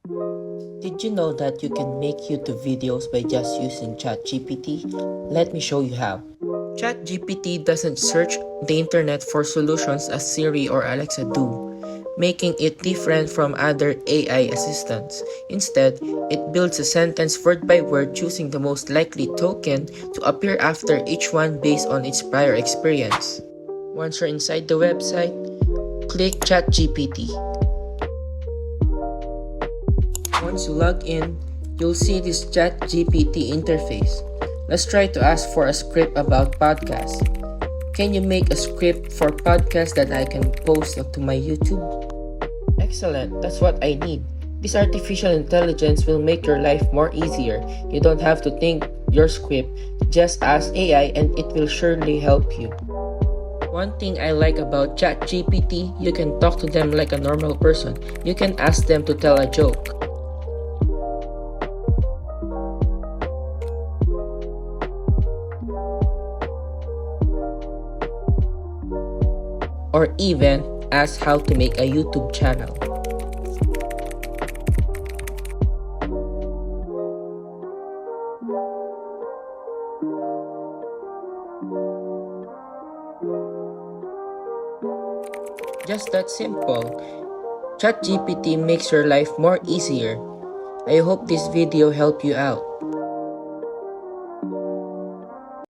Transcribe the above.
Did you know that you can make YouTube videos by just using ChatGPT? Let me show you how. ChatGPT doesn't search the internet for solutions as Siri or Alexa do, making it different from other AI assistants. Instead, it builds a sentence word by word, choosing the most likely token to appear after each one based on its prior experience. Once you're inside the website, click ChatGPT. Once you log in, you'll see this ChatGPT interface. Let's try to ask for a script about podcasts. Can you make a script for podcasts that I can post to my YouTube? Excellent, that's what I need. This artificial intelligence will make your life more easier. You don't have to think your script, just ask AI and it will surely help you. One thing I like about ChatGPT, you can talk to them like a normal person. You can ask them to tell a joke. Or even ask how to make a YouTube channel. Just that simple. ChatGPT makes your life more easier. I hope this video helped you out.